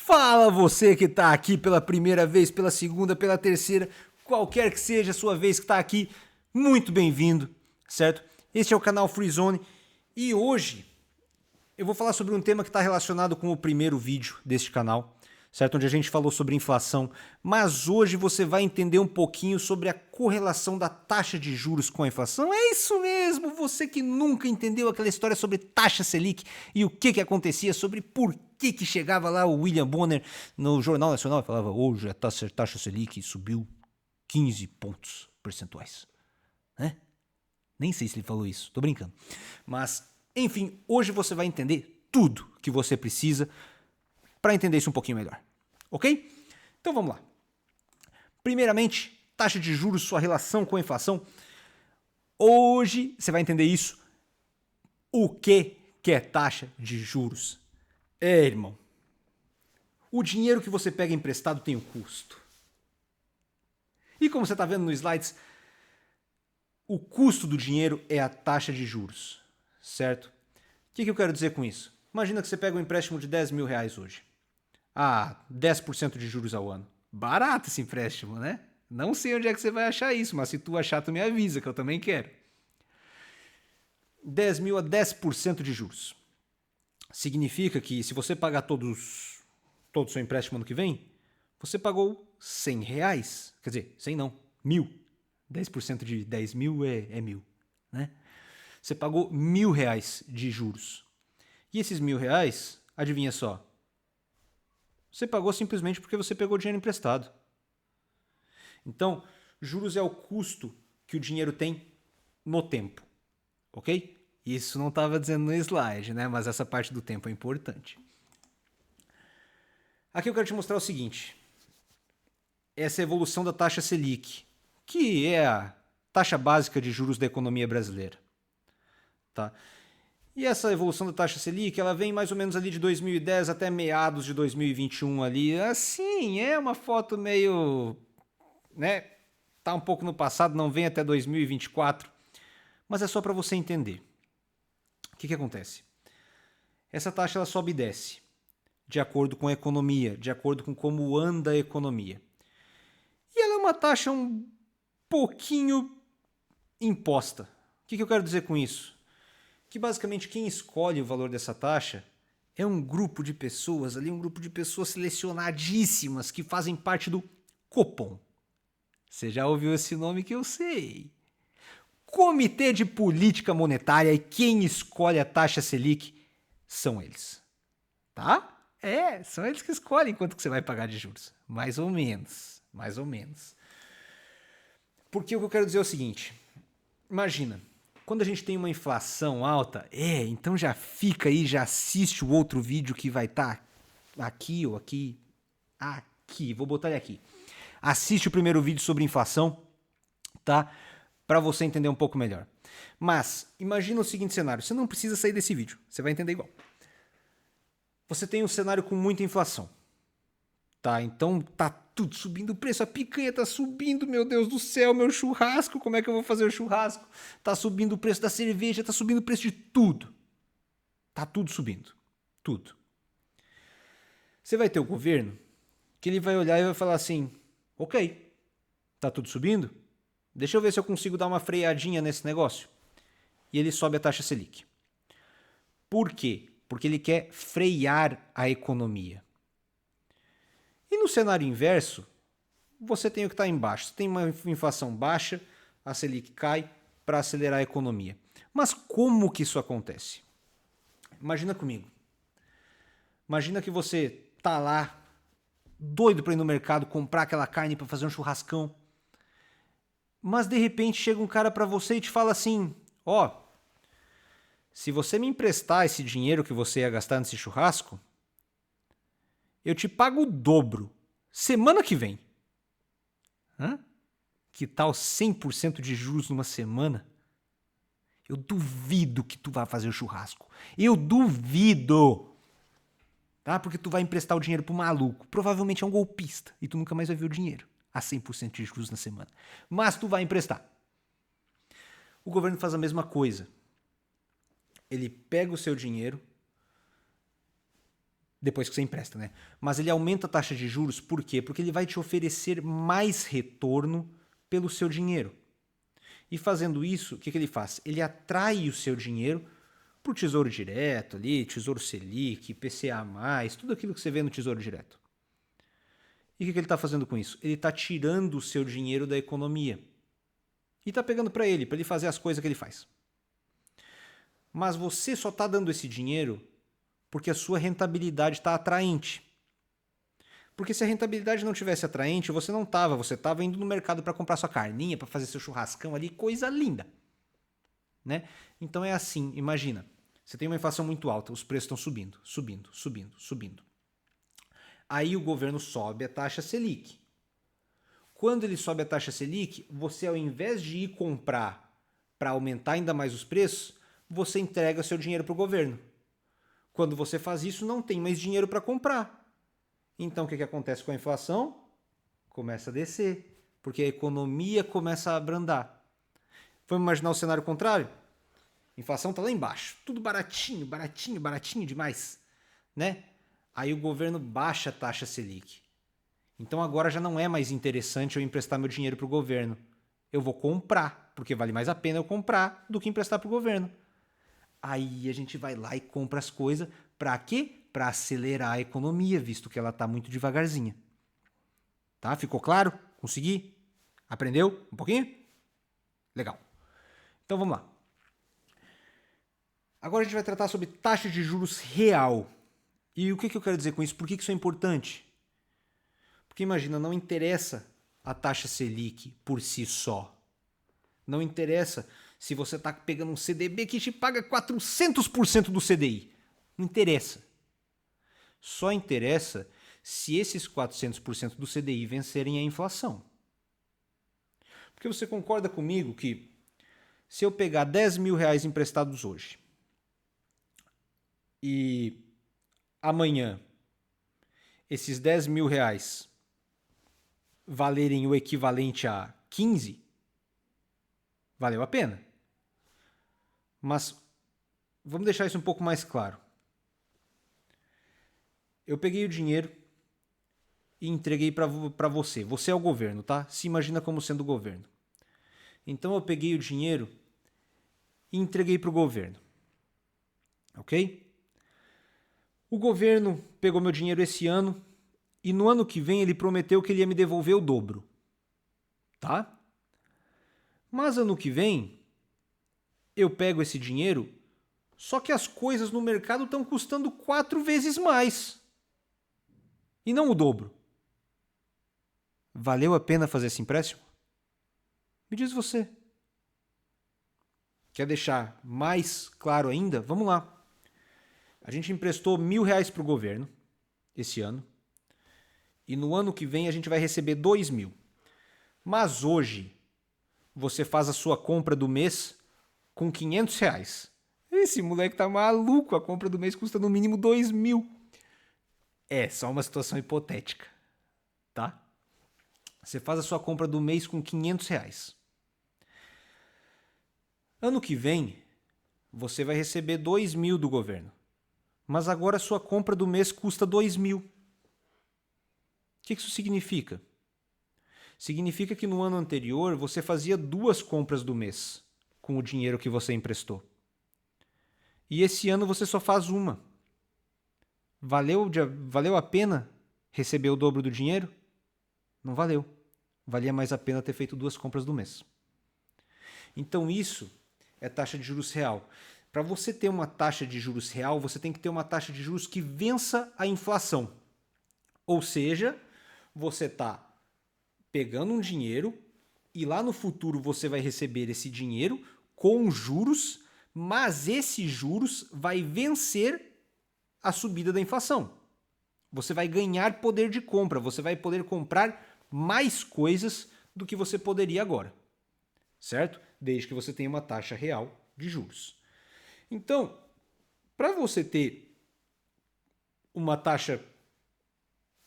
Fala você que está aqui pela primeira vez, pela segunda, pela terceira, qualquer que seja a sua vez que está aqui, muito bem-vindo, certo? Este é o canal Freezone e hoje eu vou falar sobre um tema que está relacionado com o primeiro vídeo deste canal, certo? Onde a gente falou sobre inflação, mas hoje você vai entender um pouquinho sobre a correlação da taxa de juros com a inflação. É isso mesmo, você que nunca entendeu aquela história sobre taxa Selic e o que acontecia, sobre por que chegava lá o William Bonner no Jornal Nacional e falava: hoje a taxa Selic subiu 15 pontos percentuais, né? Nem sei se ele falou isso, tô brincando. Mas, enfim, hoje você vai entender tudo que você precisa para entender isso um pouquinho melhor, ok? Então vamos lá. Primeiramente, taxa de juros, sua relação com a inflação. Hoje você vai entender isso. O que é taxa de juros? Irmão, o dinheiro que você pega emprestado tem um custo. E como você está vendo nos slides, o custo do dinheiro é a taxa de juros, certo? O que eu quero dizer com isso? Imagina que você pega um empréstimo de 10 mil reais hoje. 10% de juros ao ano. Barato esse empréstimo, né? Não sei onde é que você vai achar isso, mas se tu achar, tu me avisa, que eu também quero. 10 mil a 10% de juros. Significa que se você pagar todo o seu empréstimo ano que vem, você pagou 100 reais. Quer dizer, 100 não, 1.000. 10% de 10 mil é 1.000, né? Você pagou 1.000 reais de juros. E esses 1.000 reais, adivinha só, você pagou simplesmente porque você pegou dinheiro emprestado. Então, juros é o custo que o dinheiro tem no tempo, ok? Isso não estava dizendo no slide, né? Mas essa parte do tempo é importante. Aqui eu quero te mostrar o seguinte. Essa é a evolução da taxa Selic, que é a taxa básica de juros da economia brasileira. Tá? E essa evolução da taxa Selic, ela vem mais ou menos ali de 2010 até meados de 2021 ali. Assim, é uma foto meio, né? Tá um pouco no passado, não vem até 2024, mas é só para você entender. O que acontece? Essa taxa ela sobe e desce, de acordo com a economia, de acordo com como anda a economia. E ela é uma taxa um pouquinho imposta. O que eu quero dizer com isso? Que basicamente quem escolhe o valor dessa taxa é um grupo de pessoas ali, um grupo de pessoas selecionadíssimas que fazem parte do Copom. Você já ouviu esse nome que eu sei. Comitê de Política Monetária, e quem escolhe a taxa Selic são eles. Tá? São eles que escolhem quanto que você vai pagar de juros. Mais ou menos. Mais ou menos. Porque o que eu quero dizer é o seguinte. Imagina, quando a gente tem uma inflação alta, então já fica aí, já assiste o outro vídeo que vai estar aqui ou aqui. Aqui, vou botar ele aqui. Assiste o primeiro vídeo sobre inflação, tá? Para você entender um pouco melhor. Mas imagina o seguinte cenário, você não precisa sair desse vídeo, você vai entender igual. Você tem um cenário com muita inflação, tá? Então tá tudo subindo o preço, a picanha tá subindo, meu Deus do céu, meu churrasco, como é que eu vou fazer o churrasco? Tá subindo o preço da cerveja, tá subindo o preço de tudo. Tá tudo subindo, tudo. Você vai ter o governo que ele vai olhar e vai falar assim, ok, tá tudo subindo? Deixa eu ver se eu consigo dar uma freadinha nesse negócio. E ele sobe a taxa Selic. Por quê? Porque ele quer frear a economia. E no cenário inverso, você tem o que está embaixo. Você tem uma inflação baixa, a Selic cai para acelerar a economia. Mas como que isso acontece? Imagina comigo. Imagina que você tá lá, doido para ir no mercado comprar aquela carne para fazer um churrascão. Mas de repente chega um cara para você e te fala assim, se você me emprestar esse dinheiro que você ia gastar nesse churrasco, eu te pago o dobro semana que vem. Que tal 100% de juros numa semana? Eu duvido que tu vá fazer o churrasco. Eu duvido. Tá? Porque tu vai emprestar o dinheiro pro maluco. Provavelmente é um golpista e tu nunca mais vai ver o dinheiro a 100% de juros na semana. Mas tu vai emprestar. O governo faz a mesma coisa. Ele pega o seu dinheiro, depois que você empresta, né? Mas ele aumenta a taxa de juros por quê? Porque ele vai te oferecer mais retorno pelo seu dinheiro. E fazendo isso, o que ele faz? Ele atrai o seu dinheiro para o Tesouro Direto ali, Tesouro Selic, IPCA+, tudo aquilo que você vê no Tesouro Direto. E o que ele está fazendo com isso? Ele está tirando o seu dinheiro da economia. E está pegando para ele fazer as coisas que ele faz. Mas você só está dando esse dinheiro porque a sua rentabilidade está atraente. Porque se a rentabilidade não tivesse atraente, você não estava. Você estava indo no mercado para comprar sua carninha, para fazer seu churrascão ali, coisa linda. Né? Então é assim, imagina. Você tem uma inflação muito alta, os preços estão subindo, subindo, subindo, subindo. Aí o governo sobe a taxa Selic. Quando ele sobe a taxa Selic, você ao invés de ir comprar para aumentar ainda mais os preços, você entrega seu dinheiro para o governo. Quando você faz isso, não tem mais dinheiro para comprar. Então o que acontece com a inflação? Começa a descer, porque a economia começa a abrandar. Vamos imaginar o cenário contrário? A inflação está lá embaixo, tudo baratinho, baratinho, baratinho demais, né? Aí o governo baixa a taxa Selic. Então agora já não é mais interessante eu emprestar meu dinheiro para o governo. Eu vou comprar, porque vale mais a pena eu comprar do que emprestar para o governo. Aí a gente vai lá e compra as coisas. Para quê? Para acelerar a economia, visto que ela está muito devagarzinha. Tá? Ficou claro? Consegui? Aprendeu um pouquinho? Legal. Então vamos lá. Agora a gente vai tratar sobre taxa de juros real. E o que eu quero dizer com isso? Por que isso é importante? Porque imagina, não interessa a taxa Selic por si só. Não interessa se você está pegando um CDB que te paga 400% do CDI. Não interessa. Só interessa se esses 400% do CDI vencerem a inflação. Porque você concorda comigo que se eu pegar 10 mil reais emprestados hoje e amanhã esses 10 mil reais valerem o equivalente a 15, valeu a pena. Mas vamos deixar isso um pouco mais claro. Eu peguei o dinheiro e entreguei para você. Você é o governo, tá? Se imagina como sendo o governo. Então eu peguei o dinheiro e entreguei para o governo. Ok? O governo pegou meu dinheiro esse ano e no ano que vem ele prometeu que ele ia me devolver o dobro. Tá? Mas ano que vem eu pego esse dinheiro, só que as coisas no mercado estão custando 4 vezes mais. E não o dobro. Valeu a pena fazer esse empréstimo? Me diz você. Quer deixar mais claro ainda? Vamos lá. A gente emprestou R$1.000 para o governo esse ano. E no ano que vem a gente vai receber 2.000. Mas hoje você faz a sua compra do mês com R$500. Esse moleque tá maluco. A compra do mês custa no mínimo 2.000. É só uma situação hipotética. Tá? Você faz a sua compra do mês com R$500. Ano que vem, você vai receber 2.000 do governo. Mas agora a sua compra do mês custa 2.000. O que isso significa? Significa que no ano anterior você fazia 2 compras do mês com o dinheiro que você emprestou. E esse ano você só faz uma. Valeu a pena receber o dobro do dinheiro? Não valeu. Valia mais a pena ter feito 2 compras do mês. Então isso é taxa de juros real. Para você ter uma taxa de juros real, você tem que ter uma taxa de juros que vença a inflação. Ou seja, você está pegando um dinheiro e lá no futuro você vai receber esse dinheiro com juros, mas esse juros vai vencer a subida da inflação. Você vai ganhar poder de compra, você vai poder comprar mais coisas do que você poderia agora. Certo? Desde que você tenha uma taxa real de juros. Então, para você ter uma taxa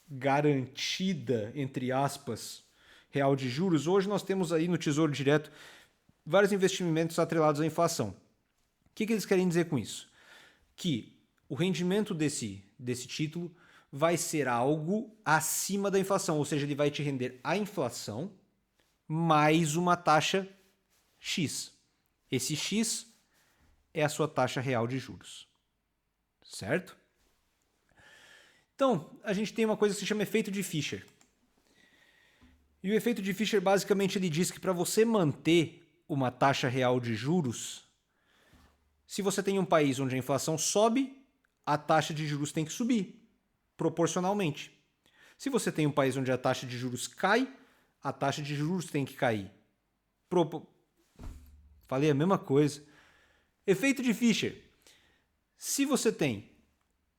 garantida, entre aspas, real de juros, hoje nós temos aí no Tesouro Direto vários investimentos atrelados à inflação. O que eles querem dizer com isso? Que o rendimento desse desse título vai ser algo acima da inflação, ou seja, ele vai te render a inflação mais uma taxa X. Esse X é a sua taxa real de juros, certo? Então, a gente tem uma coisa que se chama efeito de Fischer. E o efeito de Fischer, basicamente, ele diz que para você manter uma taxa real de juros, se você tem um país onde a inflação sobe, a taxa de juros tem que subir, proporcionalmente. Se você tem um país onde a taxa de juros cai, a taxa de juros tem que cair. Falei a mesma coisa. Efeito de Fischer. Se você tem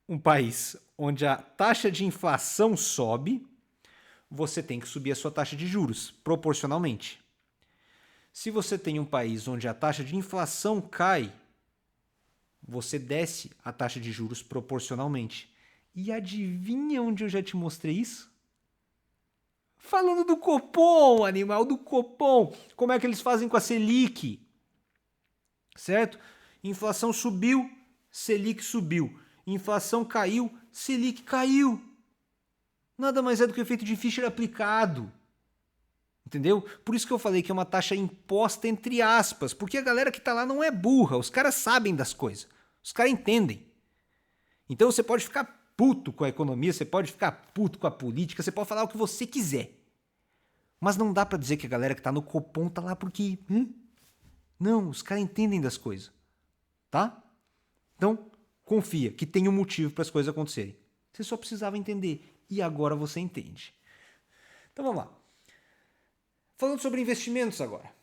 um país onde a taxa de inflação sobe, você tem que subir a sua taxa de juros, proporcionalmente. Se você tem um país onde a taxa de inflação cai, você desce a taxa de juros proporcionalmente. E adivinha onde eu já te mostrei isso? Falando do Copom, animal, do Copom. Como é que eles fazem com a Selic? Certo? Inflação subiu, Selic subiu. Inflação caiu, Selic caiu. Nada mais é do que o efeito de Fischer aplicado. Entendeu? Por isso que eu falei que é uma taxa imposta entre aspas, porque a galera que tá lá não é burra, os caras sabem das coisas, os caras entendem. Então você pode ficar puto com a economia, você pode ficar puto com a política, você pode falar o que você quiser. Mas não dá pra dizer que a galera que tá no Copom tá lá porque... Não, os caras entendem das coisas. Tá? Então, confia que tem um motivo para as coisas acontecerem. Você só precisava entender. E agora você entende. Então vamos lá. Falando sobre investimentos agora.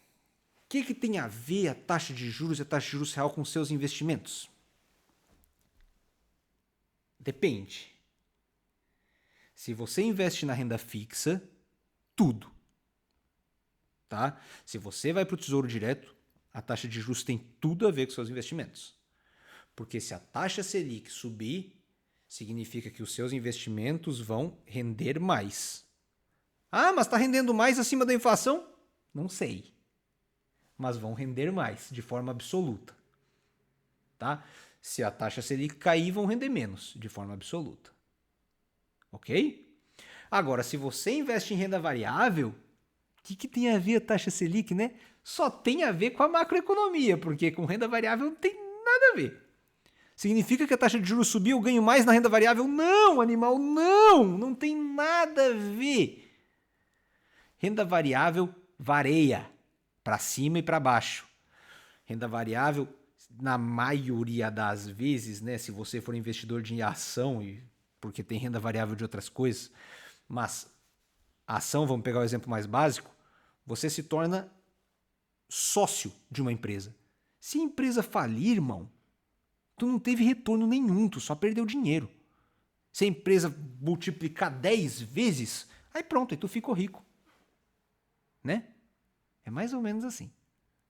O que tem a ver a taxa de juros e a taxa de juros real com seus investimentos? Depende. Se você investe na renda fixa, tudo. Tá? Se você vai para o Tesouro Direto, a taxa de juros tem tudo a ver com seus investimentos. Porque se a taxa Selic subir, significa que os seus investimentos vão render mais. Ah, mas está rendendo mais acima da inflação? Não sei. Mas vão render mais, de forma absoluta. Tá? Se a taxa Selic cair, vão render menos, de forma absoluta. Ok? Agora, se você investe em renda variável, o que tem a ver a taxa Selic, né? Só tem a ver com a macroeconomia, porque com renda variável não tem nada a ver. Significa que a taxa de juros subiu, eu ganho mais na renda variável? Não, animal, não! Não tem nada a ver. Renda variável varia para cima e para baixo. Renda variável, na maioria das vezes, né, se você for investidor de ação, porque tem renda variável de outras coisas, mas a ação, vamos pegar o exemplo mais básico, você se torna sócio de uma empresa. Se a empresa falir, irmão, tu não teve retorno nenhum, tu só perdeu dinheiro. Se a empresa multiplicar 10 vezes, aí pronto, aí tu ficou rico. Né? É mais ou menos assim.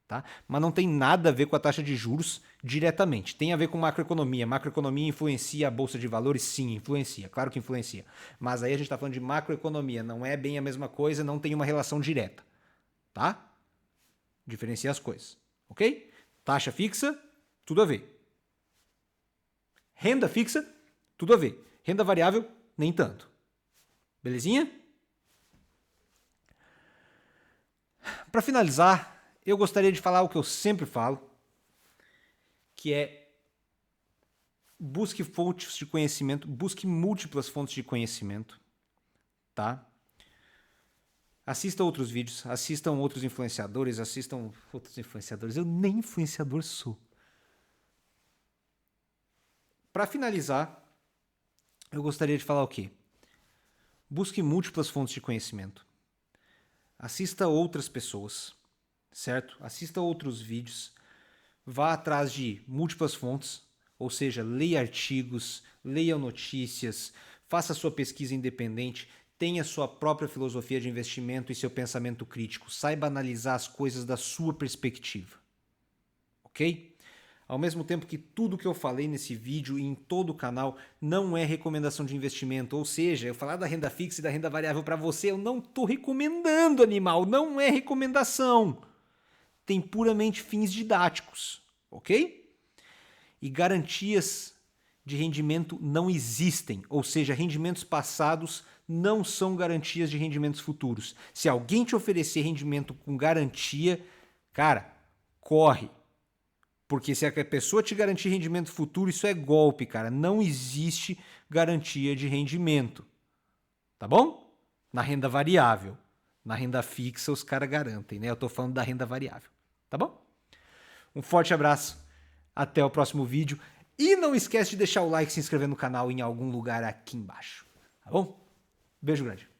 Tá? Mas não tem nada a ver com a taxa de juros diretamente. Tem a ver com macroeconomia. Macroeconomia influencia a bolsa de valores? Sim, influencia. Claro que influencia. Mas aí a gente está falando de macroeconomia. Não é bem a mesma coisa, não tem uma relação direta. Tá? Diferencia as coisas. Ok? Taxa fixa, tudo a ver. Renda fixa, tudo a ver. Renda variável, nem tanto. Belezinha? Para finalizar, eu gostaria de falar o que eu sempre falo, que é busque fontes de conhecimento, busque múltiplas fontes de conhecimento, tá? Assista outros vídeos, assistam outros influenciadores, Eu nem influenciador sou. Para finalizar, eu gostaria de falar o quê? Busque múltiplas fontes de conhecimento. Assista outras pessoas, certo? Assista outros vídeos. Vá atrás de múltiplas fontes, ou seja, leia artigos, leia notícias, faça sua pesquisa independente, tenha sua própria filosofia de investimento e seu pensamento crítico. Saiba analisar as coisas da sua perspectiva. Ok? Ao mesmo tempo que tudo que eu falei nesse vídeo e em todo o canal não é recomendação de investimento, ou seja, eu falar da renda fixa e da renda variável para você, eu não estou recomendando, animal, não é recomendação. Tem puramente fins didáticos, ok? E garantias de rendimento não existem, ou seja, rendimentos passados não são garantias de rendimentos futuros. Se alguém te oferecer rendimento com garantia, cara, corre. Porque se a pessoa te garantir rendimento futuro, isso é golpe, cara. Não existe garantia de rendimento. Tá bom? Na renda variável. Na renda fixa, os caras garantem, né? Eu tô falando da renda variável. Tá bom? Um forte abraço. Até o próximo vídeo. E não esquece de deixar o like e se inscrever no canal em algum lugar aqui embaixo. Tá bom? Beijo grande.